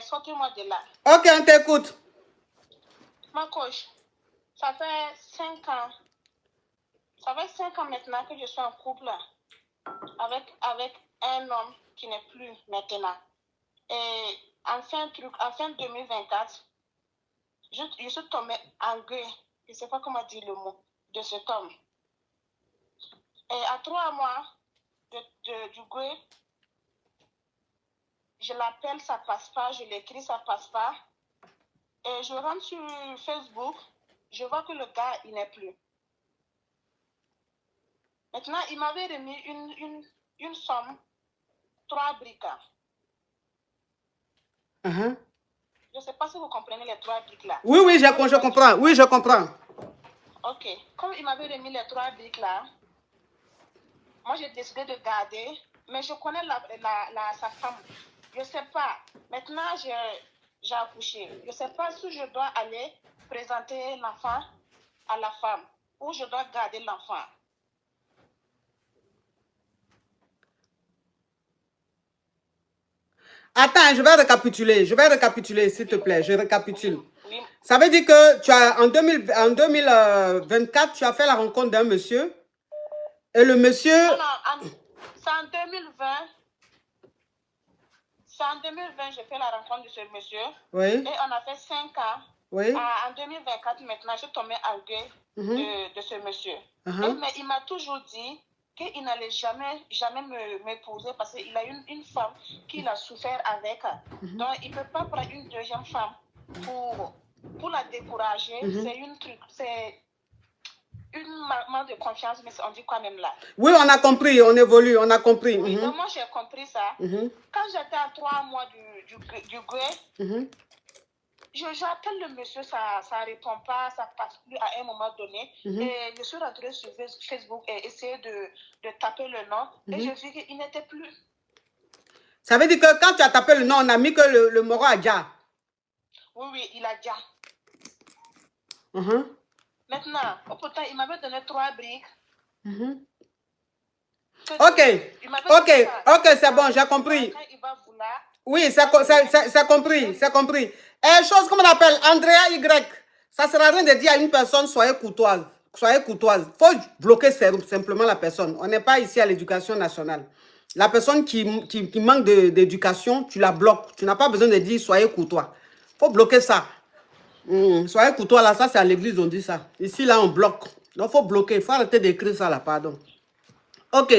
Sortez-moi de là. Ok, on t'écoute. Ma coach, ça fait 5 ans. Ça fait 5 ans maintenant que je suis en couple avec un homme qui n'est plus maintenant. Et en fin 2024, je suis tombée en gueule, je ne sais pas comment dire le mot, de cet homme. Et à 3 mois du gueule, je l'appelle, ça passe pas, je l'écris, ça passe pas. Et je rentre sur Facebook, je vois que le gars, il n'est plus. Maintenant, il m'avait remis une somme, 3 briques. Uh-huh. Je ne sais pas si vous comprenez les 3 briques là. Oui, oui, je comprends. Oui, je comprends. Ok. Comme il m'avait remis les 3 briques là, moi j'ai décidé de garder, mais je connais sa femme. Je ne sais pas. Maintenant, j'ai accouché. Je ne sais pas si je dois aller présenter l'enfant à la femme ou je dois garder l'enfant. Attends, je vais récapituler, s'il te plaît. Je récapitule. Oui. Ça veut dire que tu as, en 2024, tu as fait la rencontre d'un monsieur. Et le monsieur... Non, c'est en 2020. C'est en 2020 j'ai fait la rencontre de ce monsieur. Oui. Et on a fait 5 ans. Oui. En 2024, maintenant, je suis tombée en gueule de ce monsieur. Mais il m'a toujours dit qu'il n'allait jamais m'épouser parce qu'il a une femme qu'il a souffert avec. Donc, il ne peut pas prendre une deuxième femme pour la décourager. C'est une manque de confiance, mais on dit quoi même là? Oui, on a compris, on évolue, on a compris. Oui, donc moi, j'ai compris ça. Quand j'étais à 3 mois du guet, j'appelle le monsieur, ça ne répond pas, ça ne passe plus à un moment donné. Et je suis rentrée sur Facebook et essayé de taper le nom. Et je vis qu'il n'était plus. Ça veut dire que quand tu as tapé le nom, on a mis que le moro a déjà. Oui, il a déjà. Maintenant, pourtant, il m'avait donné 3 briques. Ok, c'est bon, j'ai compris. Quand il va vouloir, oui, c'est compris, c'est compris. Et chose comme on appelle Andrea Y, ça ne sert à rien de dire à une personne, soyez courtoise. Soyez courtoise. Il faut bloquer simplement la personne. On n'est pas ici à l'éducation nationale. La personne qui manque d'éducation, tu la bloques. Tu n'as pas besoin de dire, soyez courtois. Il faut bloquer ça. Soyez courtois, là, ça c'est à l'église, on dit ça. Ici, là, on bloque. Donc, il faut bloquer. Il faut arrêter d'écrire ça, là, pardon. Ok.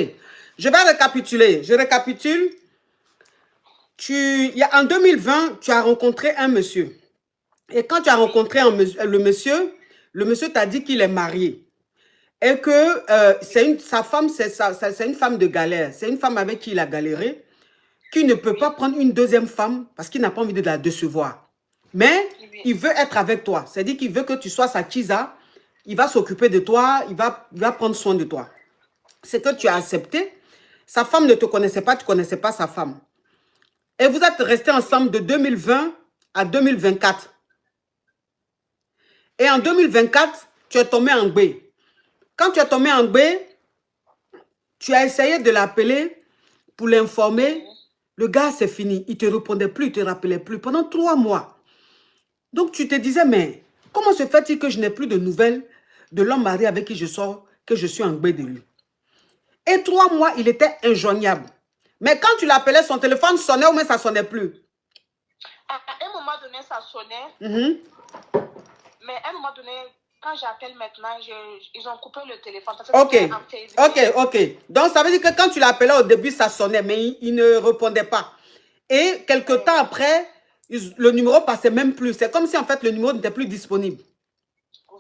Je vais récapituler. Je récapitule. En 2020, tu as rencontré un monsieur. Et quand tu as rencontré le monsieur t'a dit qu'il est marié. Et que sa femme, c'est une femme de galère. C'est une femme avec qui il a galéré, qui ne peut pas prendre une deuxième femme parce qu'il n'a pas envie de la décevoir. Mais il veut être avec toi. C'est-à-dire qu'il veut que tu sois sa chisa. Il va s'occuper de toi. Il va prendre soin de toi. C'est que tu as accepté. Sa femme ne te connaissait pas. Tu ne connaissais pas sa femme. Et vous êtes restés ensemble de 2020 à 2024. Et en 2024, tu es tombé en gbé. Quand tu es tombé en gbé, tu as essayé de l'appeler pour l'informer. Le gars, c'est fini. Il ne te répondait plus, il ne te rappelait plus pendant 3 mois. Donc, tu te disais, mais comment se fait-il que je n'ai plus de nouvelles de l'homme marié avec qui je sors, que je suis en gbé de lui? Et 3 mois, il était injoignable. Mais quand tu l'appelais, son téléphone sonnait ou même ça ne sonnait plus. À un moment donné, ça sonnait. Mais à un moment donné, quand j'appelle maintenant, ils ont coupé le téléphone. Ok. Donc, ça veut dire que quand tu l'appelais au début, ça sonnait, mais il ne répondait pas. Et quelque temps après, le numéro passait même plus. C'est comme si, en fait, le numéro n'était plus disponible.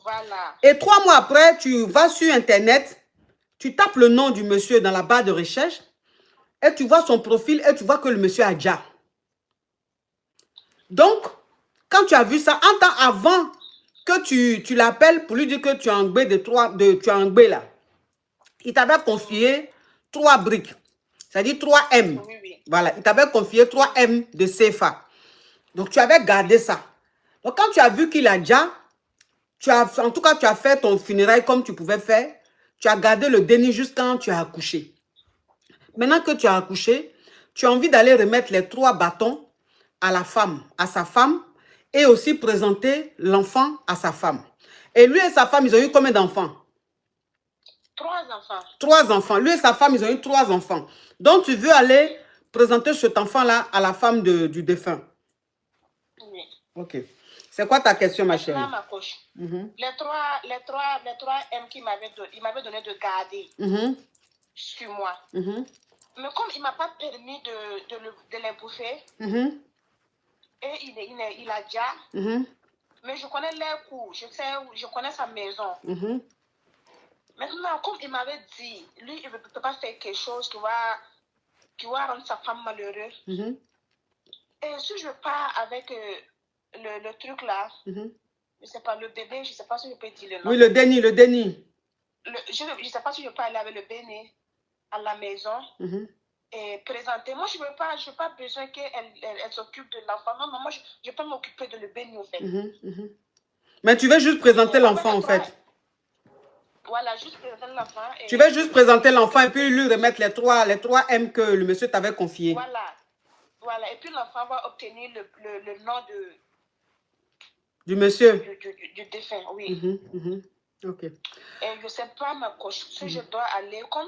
Voilà. Et 3 mois après, tu vas sur Internet, tu tapes le nom du monsieur dans la barre de recherche, et tu vois son profil, et tu vois que le monsieur a déjà. Donc, quand tu as vu ça, un temps avant que tu l'appelles pour lui dire que tu as un gbé là, il t'avait confié 3 briques, c'est-à-dire 3 M. Oui. Voilà, il t'avait confié 3 M de CFA. Donc, tu avais gardé ça. Donc, quand tu as vu qu'il a déjà, en tout cas, tu as fait ton funérail comme tu pouvais faire. Tu as gardé le déni jusqu'à quand tu as accouché. Maintenant que tu as accouché, tu as envie d'aller remettre les 3 bâtons à la femme, à sa femme, et aussi présenter l'enfant à sa femme. Et lui et sa femme, ils ont eu combien d'enfants? 3 enfants. 3 enfants. Lui et sa femme, ils ont eu 3 enfants. Donc, tu veux aller présenter cet enfant-là à la femme du défunt. Oui. Ok. C'est quoi ta question, ma chérie? Maintenant, ma coach. Les trois M qu'il m'avait donné de garder sur moi. Mais comme il ne m'a pas permis de les bouffer, et il a déjà, mais je connais les coups, je connais sa maison. Maintenant, comme il m'avait dit, lui, il ne peut pas faire quelque chose qui va rendre sa femme malheureuse. Et si je pars avec le truc là, je ne sais pas, le bébé, je ne sais pas si je peux dire le nom. Oui, le déni. Je ne sais pas si je peux aller avec le bébé à la maison et présenter. Moi, je n'ai pas besoin qu'elle s'occupe de l'enfant. Non, moi, je peux m'occuper de le béni, en fait. Mais tu veux juste présenter l'enfant, en fait. Voilà, juste présenter l'enfant. Tu veux juste présenter l'enfant et puis lui remettre les trois M que le monsieur t'avait confié. Voilà. Et puis l'enfant va obtenir le nom du monsieur. Du défunt, oui. Ok. Et je ne sais pas, ma coach, si je dois aller. Comme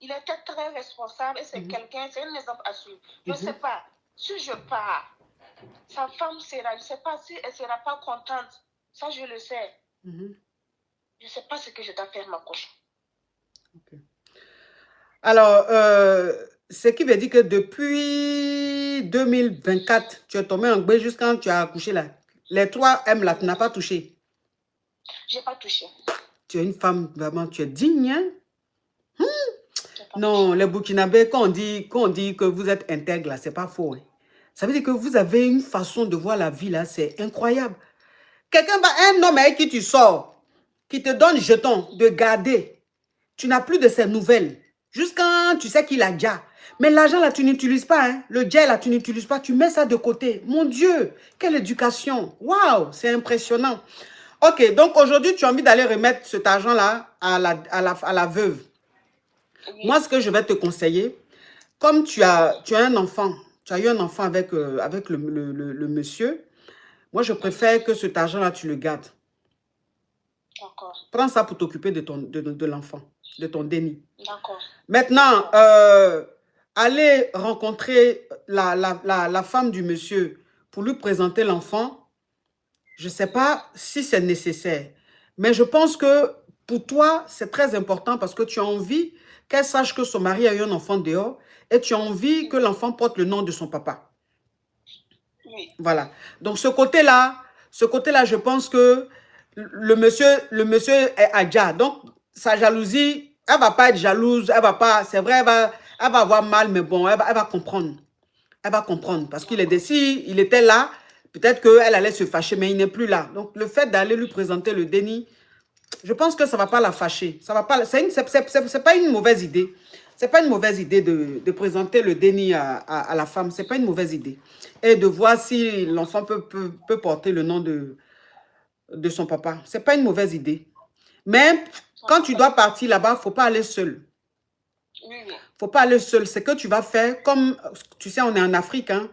il était très responsable et c'est quelqu'un, c'est un exemple à suivre. Je ne sais pas. Si je pars, sa femme sera, je ne sais pas si elle ne sera pas contente. Ça, je le sais. Je ne sais pas ce que je dois faire, ma coach. Okay. Alors, ce qui veut dire que depuis 2024, tu es tombé en gbé jusqu'à quand tu as accouché là. Les 3 M là, tu n'as pas touché. Je n'ai pas touché. Tu es une femme, vraiment, tu es digne, hein? Non, touché. Les Burkinabés, quand on dit que vous êtes intègre là, c'est pas faux. Hein. Ça veut dire que vous avez une façon de voir la vie là, c'est incroyable. Un homme avec qui tu sors, qui te donne jeton de garder, tu n'as plus de ses nouvelles. Jusqu'à tu sais qu'il a déjà. Mais l'argent là, tu n'utilises pas. Hein? Le gel là, tu n'utilises pas. Tu mets ça de côté. Mon Dieu, quelle éducation. Waouh, c'est impressionnant. Ok, donc aujourd'hui, tu as envie d'aller remettre cet argent là à la veuve. Oui. Moi, ce que je vais te conseiller, comme tu as un enfant, tu as eu un enfant avec le monsieur, moi, je préfère que cet argent là, tu le gardes. D'accord. Prends ça pour t'occuper de l'enfant, de ton déni. D'accord. Maintenant, aller rencontrer la femme du monsieur pour lui présenter l'enfant, je ne sais pas si c'est nécessaire. Mais je pense que pour toi, c'est très important parce que tu as envie qu'elle sache que son mari a eu un enfant dehors et tu as envie que l'enfant porte le nom de son papa. Oui. Voilà. Donc, ce côté-là, je pense que le monsieur est adja. Donc, sa jalousie, elle ne va pas être jalouse, elle va pas, c'est vrai, elle va avoir mal, mais bon, elle va comprendre. Elle va comprendre parce qu'il est décis, il était là, peut-être qu'elle allait se fâcher, mais il n'est plus là. Donc, le fait d'aller lui présenter le déni, je pense que ça ne va pas la fâcher. Ça va pas, c'est pas une mauvaise idée. Ce n'est pas une mauvaise idée de présenter le déni à la femme. Ce n'est pas une mauvaise idée. Et de voir si l'enfant peut porter le nom de son papa. Ce n'est pas une mauvaise idée. Mais quand tu dois partir là-bas, il ne faut pas aller seul. Il ne faut pas aller seul. C'est que tu vas faire comme, tu sais, on est en Afrique, hein.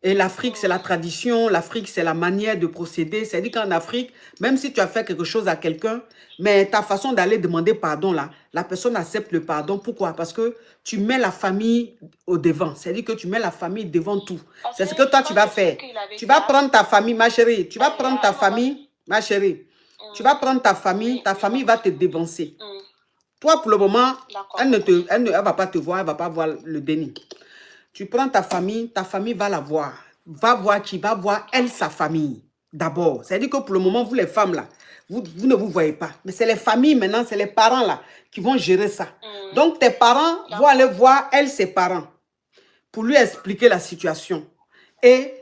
Et l'Afrique, c'est la tradition, l'Afrique, c'est la manière de procéder. C'est-à-dire qu'en Afrique, même si tu as fait quelque chose à quelqu'un, mais ta façon d'aller demander pardon, là, la personne accepte le pardon. Pourquoi? Parce que tu mets la famille au devant. C'est-à-dire que tu mets la famille devant tout. C'est ce que toi, tu vas faire. Tu vas prendre ta famille, ma chérie. Tu vas prendre ta famille, ma chérie. Tu vas prendre ta famille va te dévancer. Toi, pour le moment, elle ne va pas te voir, elle ne va pas voir le déni. Tu prends ta famille va la voir. Va voir qui? Va voir elle, sa famille. D'abord. C'est-à-dire que pour le moment, vous les femmes là, vous ne vous voyez pas. Mais c'est les familles maintenant, c'est les parents là qui vont gérer ça. Donc tes parents vont aller voir elle, ses parents, pour lui expliquer la situation. Et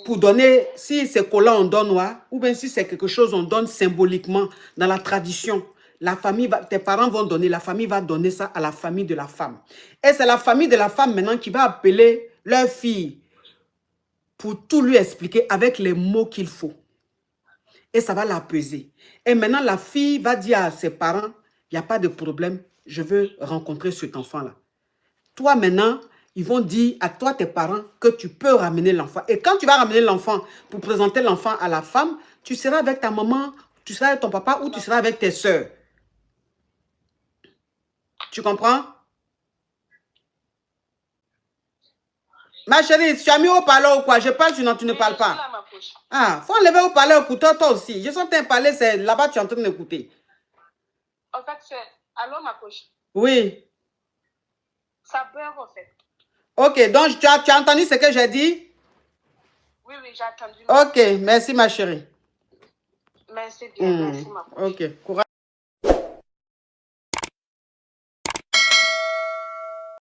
pour donner, si c'est collant, on donne noir, ou bien si c'est quelque chose, on donne symboliquement dans la tradition. La famille tes parents vont donner, la famille va donner ça à la famille de la femme. Et c'est la famille de la femme maintenant qui va appeler leur fille pour tout lui expliquer avec les mots qu'il faut. Et ça va la peser. Et maintenant, la fille va dire à ses parents, il n'y a pas de problème, je veux rencontrer cet enfant-là. Toi, maintenant, ils vont dire à toi, tes parents, que tu peux ramener l'enfant. Et quand tu vas ramener l'enfant pour présenter l'enfant à la femme, tu seras avec ta maman, tu seras avec ton papa ou tu seras avec tes soeurs. Tu comprends? Ma chérie, tu as mis au parleur ou quoi? Je parle, tu ne parles pas. Là, ma coach. Ah, faut enlever au parleur, écouteur toi aussi. Je sens que parler, c'est là-bas, tu es en train d'écouter. En fait, c'est... Allô, ma coach? Oui. Ça beurre, en fait. Ok, donc tu as entendu ce que j'ai dit? Oui, oui, j'ai entendu. Ok, merci ma chérie. Merci bien, merci, ma coach. Ok, courage.